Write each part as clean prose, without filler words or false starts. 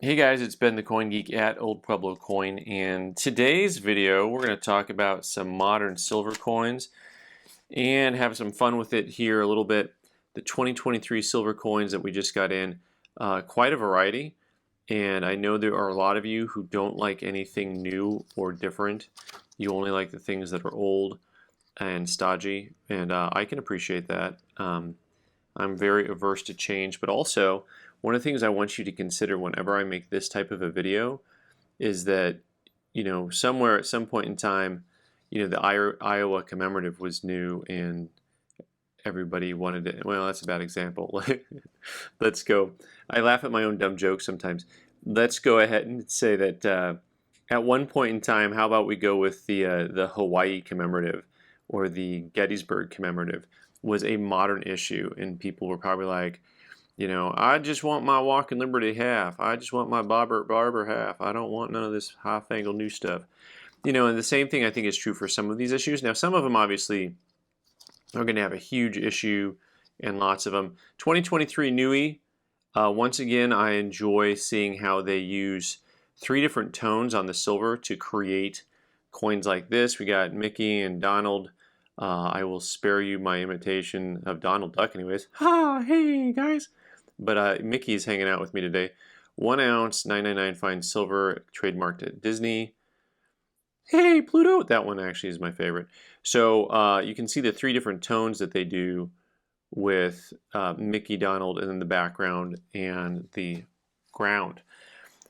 Hey guys, it's Ben the Coin Geek at Old Pueblo Coin, and today's video we're going to talk about some modern silver coins and have some fun with it here a little bit. The 2023 silver coins that we just got in, quite a variety, and I know there are a lot of you who don't like anything new or different. You only like the things that are old and stodgy, and I can appreciate that. I'm very averse to change, but also one of the things I want you to consider whenever I make this type of a video is that, somewhere at some point in time, the Iowa commemorative was new and everybody wanted it. Well, that's a bad example. Let's go. I laugh at my own dumb jokes sometimes. Let's go ahead and say that at one point in time, how about we go with the Hawaii commemorative or the Gettysburg commemorative was a modern issue, and people were probably like, I just want my Walking Liberty half. I just want my Barber half. I don't want none of this high-fangled new stuff. And the same thing I think is true for some of these issues. Now, some of them obviously are going to have a huge issue and lots of them. 2023 Nui, once again, I enjoy seeing how they use 3 different tones on the silver to create coins like this. We got Mickey and Donald. I will spare you my imitation of Donald Duck anyways. Ha! Hey, guys! But Mickey's hanging out with me today. 1 ounce, 999 fine silver, trademarked at Disney. Hey, Pluto! That one actually is my favorite. So you can see the 3 different tones that they do with Mickey, Donald, and then the background and the ground.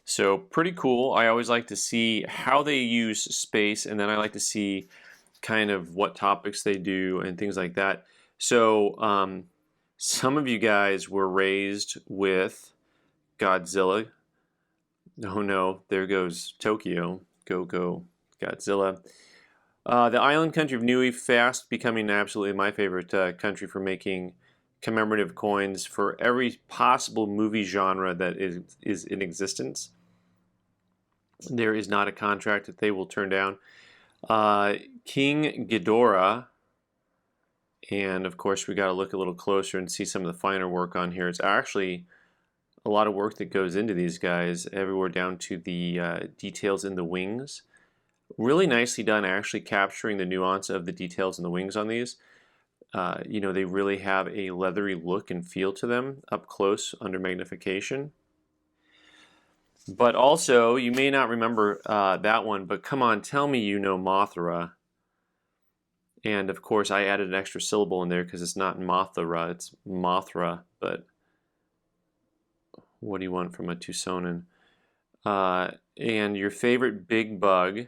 So pretty cool. I always like to see how they use space, and then I like to see kind of what topics they do and things like that. So some of you guys were raised with Godzilla. Oh no, there goes Tokyo. Go Godzilla. The island country of Niue, fast becoming absolutely my favorite country for making commemorative coins for every possible movie genre that is in existence. There is not a contract that they will turn down. King Ghidorah, and of course we got to look a little closer and see some of the finer work on here. It's actually a lot of work that goes into these guys, everywhere down to the details in the wings. Really nicely done, actually capturing the nuance of the details in the wings on these. They really have a leathery look and feel to them up close under magnification. But also, you may not remember that one, but come on, tell me you know Mothra. And of course, I added an extra syllable in there because it's not Mothra, it's Mothra. But what do you want from a Tucsonan? And your favorite big bug.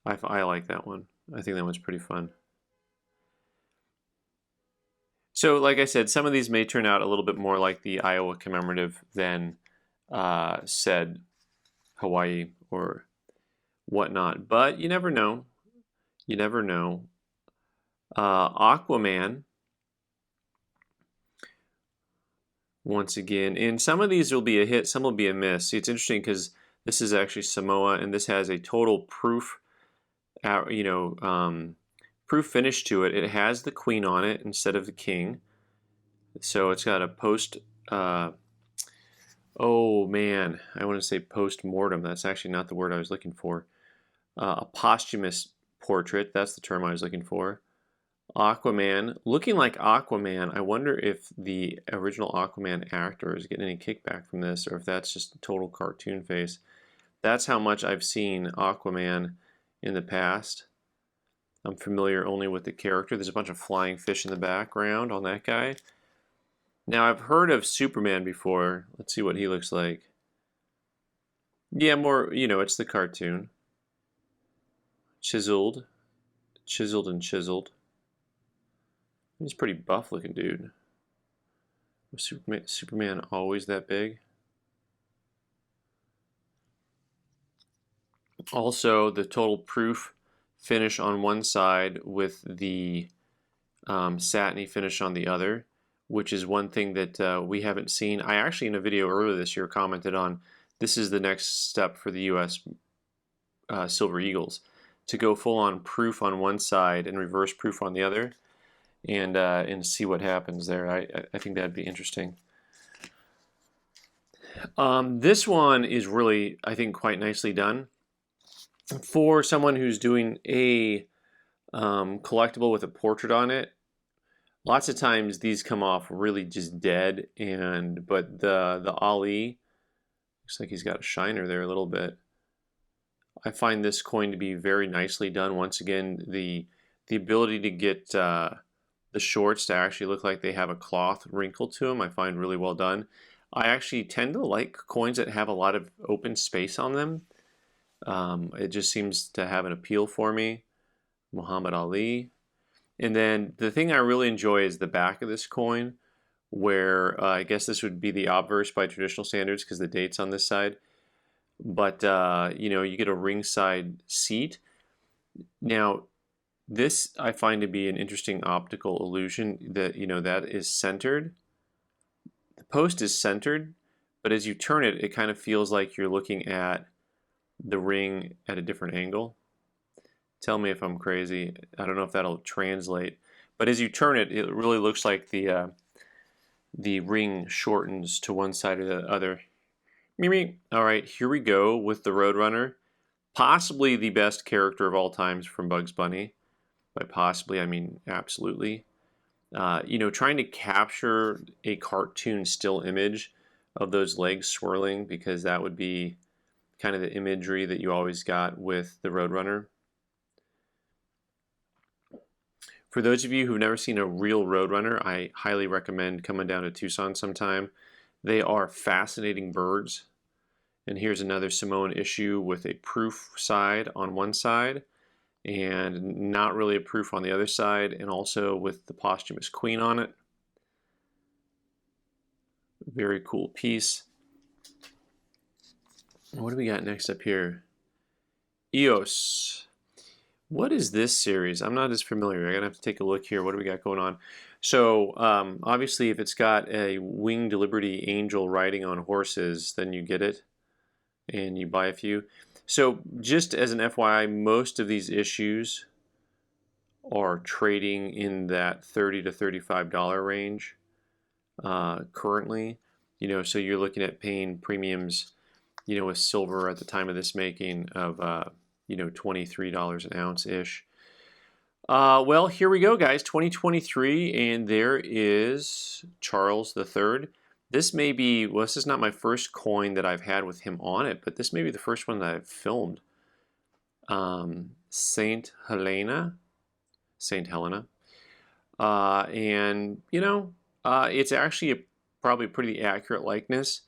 I like that one. I think that one's pretty fun. So like I said, some of these may turn out a little bit more like the Iowa commemorative than said Hawaii or whatnot, but you never know. You never know. Aquaman, once again, and some of these will be a hit, some will be a miss. See, it's interesting because this is actually Samoa, and this has a total proof, proof finish to it. It has the queen on it instead of the king, so it's got a post. Oh man, I want to say post-mortem. That's actually not the word I was looking for. A posthumous portrait, that's the term I was looking for. Aquaman, looking like Aquaman. I wonder if the original Aquaman actor is getting any kickback from this, or if that's just a total cartoon face. That's how much I've seen Aquaman in the past. I'm familiar only with the character. There's a bunch of flying fish in the background on that guy. Now, I've heard of Superman before. Let's see what he looks like. Yeah, more, it's the cartoon. Chiseled and chiseled. He's a pretty buff looking dude. Was Superman always that big? Also, the total proof finish on one side with the satiny finish on the other, which is one thing that we haven't seen. I actually, in a video earlier this year, commented on this is the next step for the U.S. Silver Eagles, to go full-on proof on one side and reverse proof on the other, and see what happens there. I think that'd be interesting. This one is really, I think, quite nicely done. For someone who's doing a collectible with a portrait on it, lots of times these come off really just dead, but the Ali looks like he's got a shiner there a little bit. I find this coin to be very nicely done. Once again, the ability to get the shorts to actually look like they have a cloth wrinkle to them, I find really well done. I actually tend to like coins that have a lot of open space on them. It just seems to have an appeal for me. Muhammad Ali. And then the thing I really enjoy is the back of this coin, where I guess this would be the obverse by traditional standards because the date's on this side. But you know, you get a ringside seat. Now, this I find to be an interesting optical illusion that, you know, that is centered. The post is centered, but as you turn it, it kind of feels like you're looking at the ring at a different angle. Tell me if I'm crazy. I don't know if that'll translate, but as you turn it, it really looks like the ring shortens to one side or the other. All right, here we go with the Roadrunner, possibly the best character of all times from Bugs Bunny. By possibly, I mean absolutely. You know, trying to capture a cartoon still image of those legs swirling, because that would be kind of the imagery that you always got with the Roadrunner. For those of you who've never seen a real Roadrunner, I highly recommend coming down to Tucson sometime. They are fascinating birds. And here's another Samoan issue with a proof side on one side and not really a proof on the other side, and also with the posthumous queen on it. Very cool piece. What do we got next up here? EOS. What is this series? I'm not as familiar. I'm gonna have to take a look here. What do we got going on? So obviously, if it's got a winged Liberty angel riding on horses, then you get it, and you buy a few. So just as an FYI, most of these issues are trading in that $30 to $35 range currently. You know, so you're looking at paying premiums, you know, with silver at the time of this making of you know, $23 an ounce ish. Well, here we go, guys. 2023, and there is Charles III. This may be, well, this is not my first coin that I've had with him on it, but this may be the first one that I've filmed. Saint Helena. And, you know, it's actually probably a pretty accurate likeness.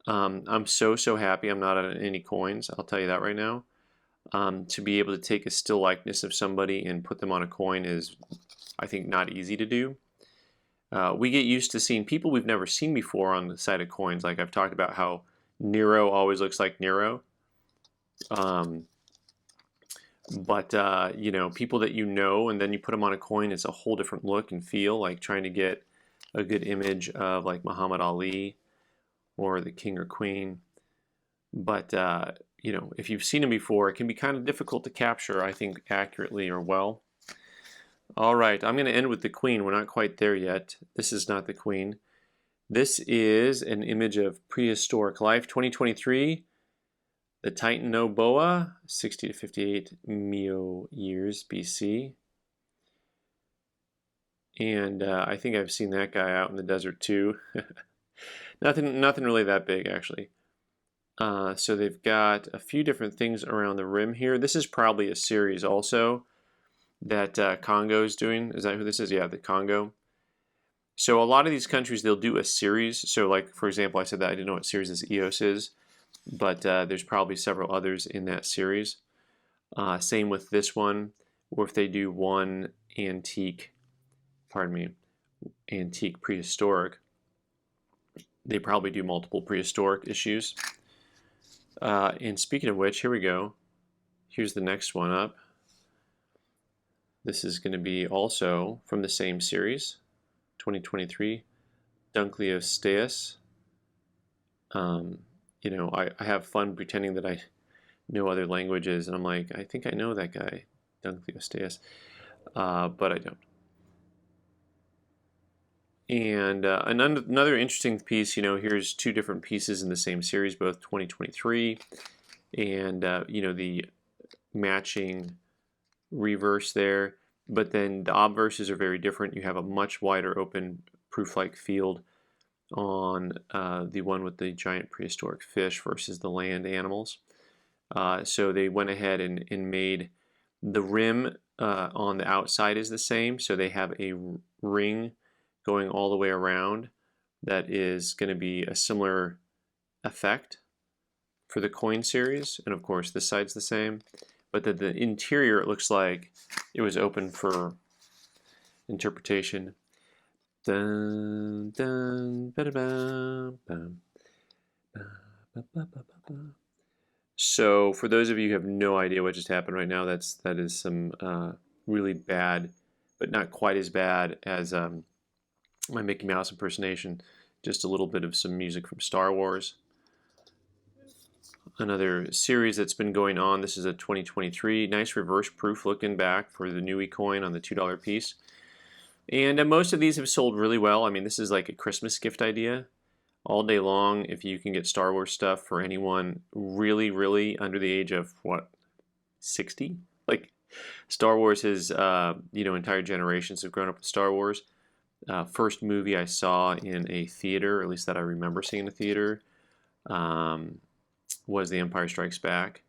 I'm so happy I'm not on any coins, I'll tell you that right now. To be able to take a still likeness of somebody and put them on a coin is, I think, not easy to do. We get used to seeing people we've never seen before on the side of coins. Like I've talked about how Nero always looks like Nero. You know, people that you know, and then you put them on a coin, it's a whole different look and feel, like trying to get a good image of like Muhammad Ali or the king or queen. But, you know, if you've seen them before, it can be kind of difficult to capture, I think, accurately or well. All right, I'm going to end with the queen. We're not quite there yet. This is not the queen. This is an image of prehistoric life, 2023. The Titan no boa, 60 to 58 Mio years BC. And I think I've seen that guy out in the desert too. Nothing really that big, actually. So they've got a few different things around the rim here. This is probably a series also that Congo is doing. Is that who this is? Yeah, the Congo. So a lot of these countries, they'll do a series. So like, for example, I said that I didn't know what series this EOS is, but there's probably several others in that series. Same with this one, or if they do one antique, antique prehistoric, they probably do multiple prehistoric issues. And speaking of which, here we go. Here's the next one up. This is going to be also from the same series, 2023, Dunkleosteus. You know, I have fun pretending that I know other languages, and I'm like, I think I know that guy, Dunkleosteus, but I don't. And another interesting piece, here's two different pieces in the same series, both 2023, and the matching reverse there. But then the obverses are very different. You have a much wider open proof-like field on the one with the giant prehistoric fish versus the land animals. So they went ahead and made the rim on the outside is the same. So they have a ring going all the way around that is going to be a similar effect for the coin series. And of course this side's the same. But the interior, it looks like it was open for interpretation. Dun, dun, ba-da-bum, bum, ba-ba-ba-ba-ba. So for those of you who have no idea what just happened right now, that is some really bad, but not quite as bad as my Mickey Mouse impersonation. Just a little bit of some music from Star Wars. Another series that's been going on. This is a 2023. Nice reverse proof looking back for the Nui coin on the $2 piece. And most of these have sold really well. I mean, this is like a Christmas gift idea. All day long, if you can get Star Wars stuff for anyone really, really under the age of, what, 60? Like, Star Wars has, entire generations have grown up with Star Wars. First movie I saw in a theater, or at least that I remember seeing in a theater, was The Empire Strikes Back.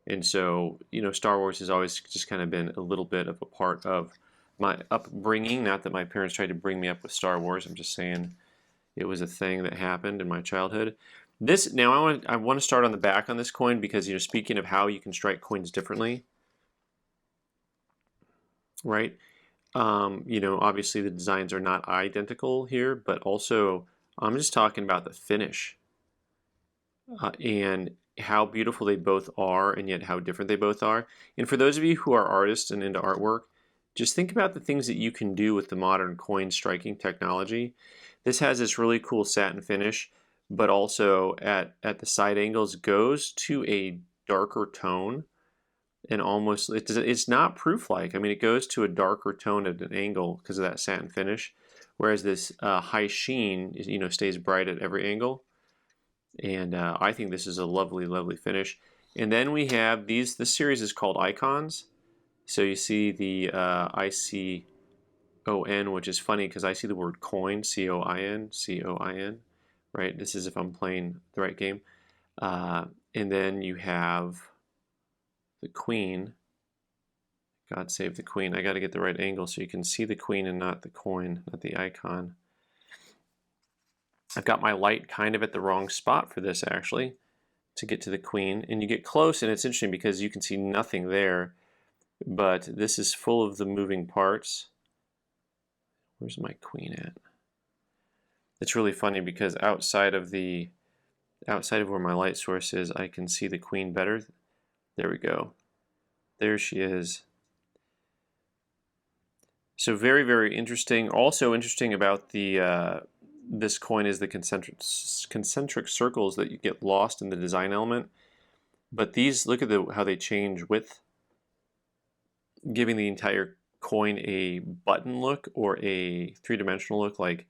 And so, Star Wars has always just kind of been a little bit of a part of my upbringing. Not that my parents tried to bring me up with Star Wars. I'm just saying it was a thing that happened in my childhood. This, now I want to start on the back on this coin because, speaking of how you can strike coins differently, right? Obviously the designs are not identical here, but also I'm just talking about the finish and how beautiful they both are and yet how different they both are. And for those of you who are artists and into artwork, just think about the things that you can do with the modern coin striking technology. This has this really cool satin finish, but also at the side angles goes to a darker tone, and almost it's not proof-like. I mean, it goes to a darker tone at an angle because of that satin finish, whereas this high sheen stays bright at every angle. And I think this is a lovely, lovely finish. And then we have these. This series is called Icons. So you see the ICON, which is funny because I see the word coin, C-O-I-N, C-O-I-N, right? This is if I'm playing the right game. And then you have the queen. God save the queen. I got to get the right angle so you can see the queen and not the coin, not the icon. I've got my light kind of at the wrong spot for this actually to get to the queen. And you get close and it's interesting because you can see nothing there, but this is full of the moving parts. Where's my queen at? It's really funny because outside of where my light source is, I can see the queen better. There we go. There she is. So very, very interesting. Also interesting about the this coin is the concentric circles that you get lost in the design element. But these, look at how they change width, giving the entire coin a button look or a three-dimensional look, like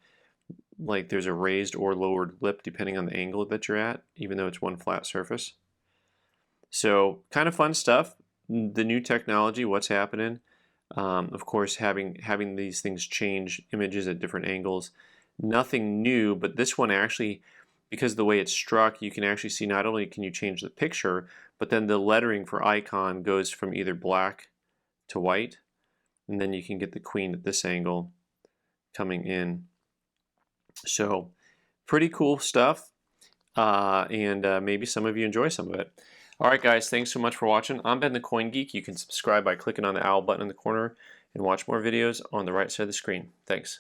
there's a raised or lowered lip depending on the angle that you're at, even though it's one flat surface. So kind of fun stuff. The new technology, what's happening. Of course, having these things change images at different angles. Nothing new, but this one actually, because of the way it's struck, you can actually see not only can you change the picture, but then the lettering for icon goes from either black to white, and then you can get the queen at this angle coming in. So pretty cool stuff, and maybe some of you enjoy some of it. Alright guys, thanks so much for watching. I'm Ben the Coin Geek. You can subscribe by clicking on the owl button in the corner and watch more videos on the right side of the screen. Thanks.